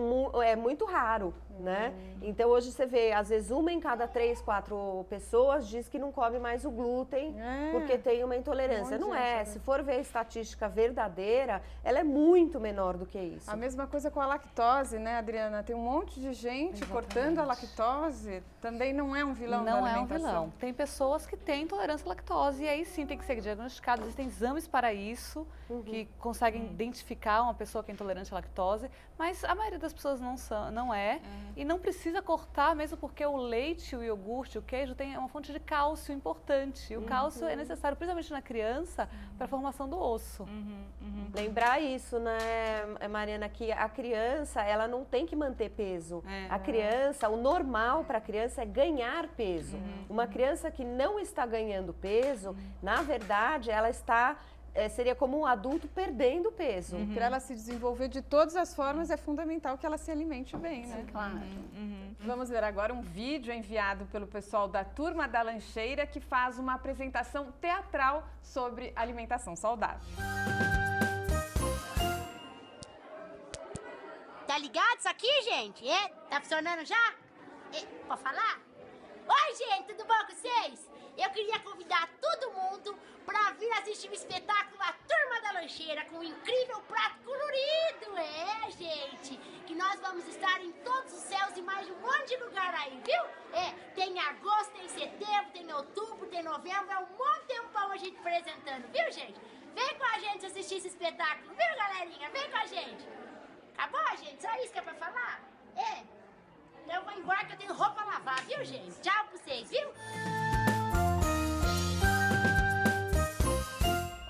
muito raro, né? Então, hoje você vê, às vezes, 1 em cada 3, 4 pessoas diz que não come mais o glúten porque tem uma intolerância. Não é. Se for ver a estatística verdadeira, ela é muito menor do que isso. A mesma coisa com a lactose, né, Adriana? Tem um monte de gente cortando a lactose. Também não é um vilão da alimentação. Não é um vilão. Tem pessoas que têm intolerância à lactose e aí sim tem que ser diagnosticado. Existem exames para isso que conseguem identificar uma pessoa que é intolerante à lactose, mas a maioria das pessoas não é. E não precisa cortar, mesmo porque o leite, o iogurte, o queijo tem uma fonte de cálcio importante. E o cálcio é necessário, principalmente na criança, para a formação do osso. Lembrar isso, né, Mariana, que a criança, ela não tem que manter peso. A criança, o normal para a criança é ganhar peso. Uma criança que não está ganhando peso, na verdade, ela está... seria como um adulto perdendo peso. Para ela se desenvolver de todas as formas, é fundamental que ela se alimente bem, né? Claro. Vamos ver agora um vídeo enviado pelo pessoal da Turma da Lancheira que faz uma apresentação teatral sobre alimentação saudável. Tá ligado isso aqui, gente? Tá funcionando já? Pode falar? Oi, gente, tudo bom com vocês? Eu queria convidar todo mundo para vir assistir o espetáculo A Turma da Lancheira com um incrível prato colorido, gente! Que nós vamos estar em todos os céus e mais um monte de lugar aí, viu? Tem agosto, tem setembro, tem outubro, tem novembro, é um monte de tempão a gente apresentando, viu, gente? Vem com a gente assistir esse espetáculo, viu, galerinha? Vem com a gente! Acabou, gente? Só isso que é pra falar? Então eu vou embora que eu tenho roupa a lavar, viu, gente? Tchau pra vocês, viu?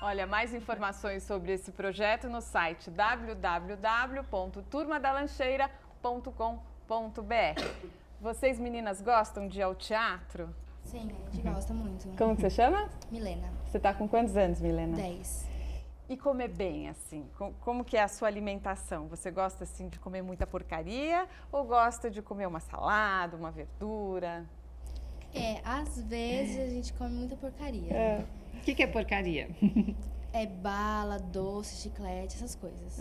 Olha, mais informações sobre esse projeto no site www.turmadalancheira.com.br. Vocês, meninas, gostam de ir ao teatro? Sim, a gente gosta muito. Como que você chama? Milena. Você tá com quantos anos, Milena? 10. E comer bem, assim? Como que é a sua alimentação? Você gosta, assim, de comer muita porcaria ou gosta de comer uma salada, uma verdura? Às vezes a gente come muita porcaria. O que é porcaria? É bala, doce, chiclete, essas coisas.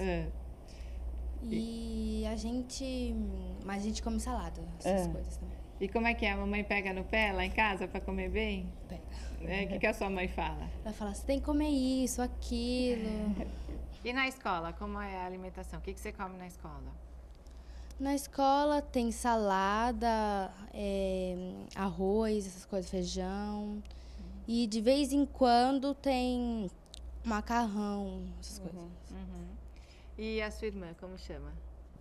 Mas a gente come salada, essas coisas também. E como é que é? A mamãe pega no pé lá em casa para comer bem? Pega. O que a sua mãe fala? Ela fala, você tem que comer isso, aquilo. E na escola, como é a alimentação? O que você come na escola? Na escola tem salada, arroz, essas coisas, feijão. E de vez em quando tem macarrão, essas coisas. E a sua irmã, como chama?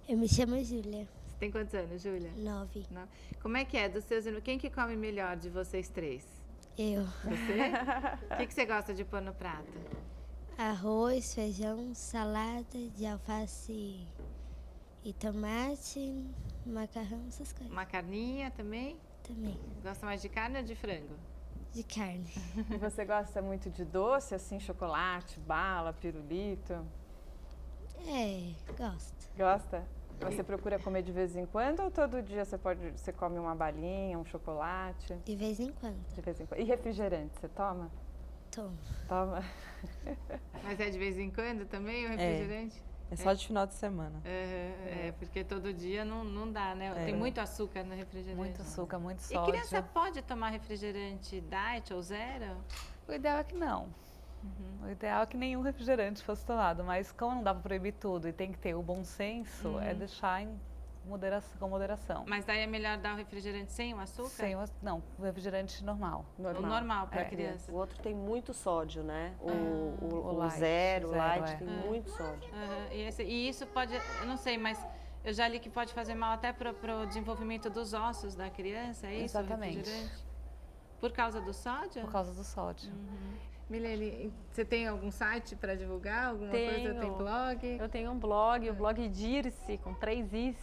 Eu me chamo Júlia. Você tem quantos anos, Júlia? 9. Como é que é dos seus irmãos? Quem que come melhor de vocês três? Eu. Você? O que você gosta de pôr no prato? Arroz, feijão, salada de alface e tomate, macarrão, essas coisas. Uma carninha também? Também. Gosta mais de carne ou de frango? De carne. E você gosta muito de doce, assim, chocolate, bala, pirulito? Gosto. Gosta? Você procura comer de vez em quando ou todo dia você come uma balinha, um chocolate? De vez em quando. De vez em quando. E refrigerante, você toma? Tomo. Toma. Mas é de vez em quando também o refrigerante? É só de final de semana. Porque todo dia não dá, né? Tem muito açúcar no refrigerante. Muito açúcar, muito sódio. E criança pode tomar refrigerante diet ou zero? O ideal é que não. O ideal é que nenhum refrigerante fosse tomado, mas como não dá para proibir tudo e tem que ter o bom senso, é deixar com moderação. Mas daí é melhor dar o refrigerante sem o açúcar? Não, o refrigerante normal. O normal para a criança. O outro tem muito sódio, né? O light, zero, light é. tem muito sódio. E isso pode, eu não sei, mas Eu já li que pode fazer mal até para o desenvolvimento dos ossos da criança, é isso? Exatamente. Refrigerante? Por causa do sódio? Por causa do sódio. Milene, você tem algum site para divulgar? Alguma coisa? Tem blog? Eu tenho um blog, o blog Dirce, com 3 Is.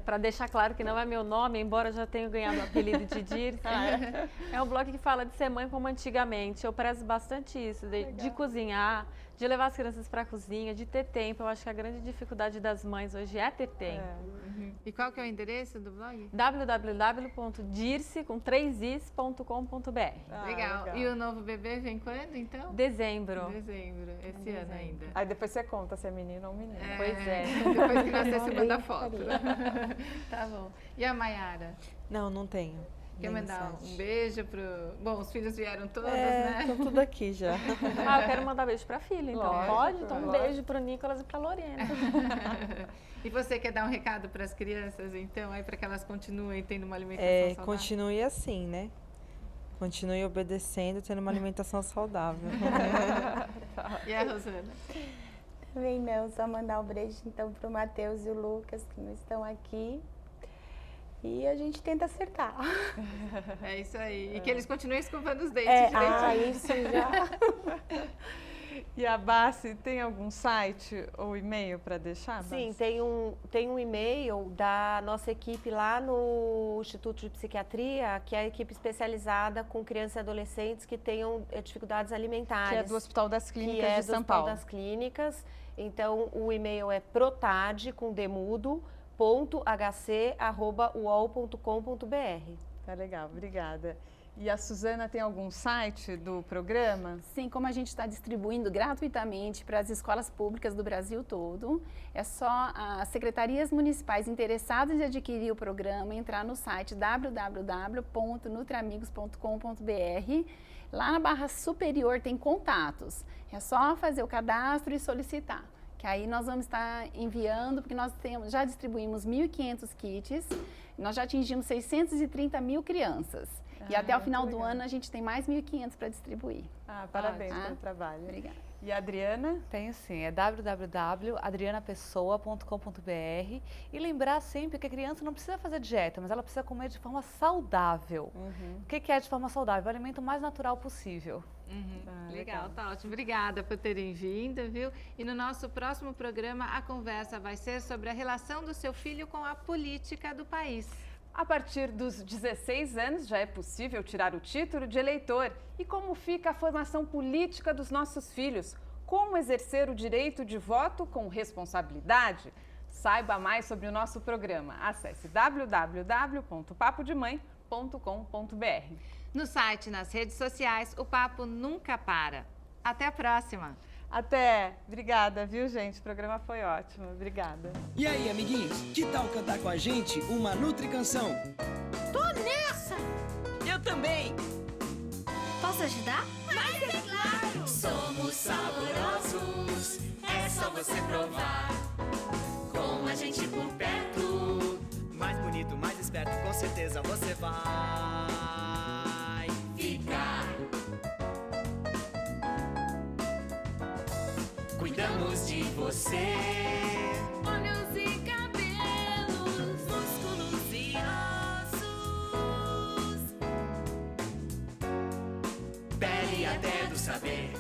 Para deixar claro que não é meu nome, embora eu já tenha ganhado o apelido de Dirce. É um blog que fala de ser mãe como antigamente. Eu prezo bastante isso, de cozinhar, de levar as crianças para a cozinha, de ter tempo. Eu acho que a grande dificuldade das mães hoje é ter tempo. E qual que é o endereço do blog? www.dirce.com.br. Legal. E o novo bebê vem quando, então? Dezembro. Dezembro, esse ano ainda. Aí depois você conta se é menino ou menina. Pois é. Depois que nascer, você manda foto. Tá bom. E a Mayara? Não tenho. Quer mandar um beijo pro... Bom, os filhos vieram todos, né? né? Estão tudo aqui já. Eu quero mandar beijo pra filha, então. Lógico, Pode? Então um beijo pro Nicolas e pra Lorena. E você quer dar um recado para as crianças, então, aí para que elas continuem tendo uma alimentação saudável? Continue assim, né? Continue obedecendo, tendo uma alimentação saudável. E a Rosana? Também não, só mandar um beijo então pro Matheus e o Lucas, que não estão aqui. E a gente tenta acertar. É isso aí. E que eles continuem escovando os dentes direitinho. Isso já. E a Bassi, tem algum site ou e-mail para deixar? Sim, tem um e-mail da nossa equipe lá no Instituto de Psiquiatria, que é a equipe especializada com crianças e adolescentes que tenham dificuldades alimentares. Que é do Hospital das Clínicas de São Hospital Paulo. das Clínicas. Então, o e-mail é protad.hc@uol.com.br. Tá legal, obrigada. E a Suzana tem algum site do programa? Sim, como a gente está distribuindo gratuitamente para as escolas públicas do Brasil todo, é só as secretarias municipais interessadas em adquirir o programa entrar no site www.nutriamigos.com.br. Lá na barra superior tem contatos. É só fazer o cadastro e solicitar. Que aí nós vamos estar enviando, porque nós já distribuímos 1.500 kits, nós já atingimos 630 mil crianças. E até o final do ano a gente tem mais 1.500 para distribuir. Parabéns pelo trabalho. Obrigada. E a Adriana? Tenho sim, é www.adrianapessoa.com.br e lembrar sempre que a criança não precisa fazer dieta, mas ela precisa comer de forma saudável. O que é de forma saudável? O alimento mais natural possível. Legal, tá ótimo. Obrigada por terem vindo, viu? E no nosso próximo programa, a conversa vai ser sobre a relação do seu filho com a política do país. A partir dos 16 anos já é possível tirar o título de eleitor. E como fica a formação política dos nossos filhos? Como exercer o direito de voto com responsabilidade? Saiba mais sobre o nosso programa. Acesse www.papodemãe.com.br. No site e nas redes sociais, o papo nunca para. Até a próxima! Até! Obrigada, viu, gente? O programa foi ótimo. Obrigada. E aí, amiguinhos? Que tal cantar com a gente uma Nutri Canção? Tô nessa! Eu também! Posso ajudar? Mas é claro! Somos saborosos, é só você provar. Com a gente por perto. Mais bonito, mais esperto, com certeza você vai ficar. Cuidamos de você. Olhos e cabelos, músculos e ossos. Pele até do saber.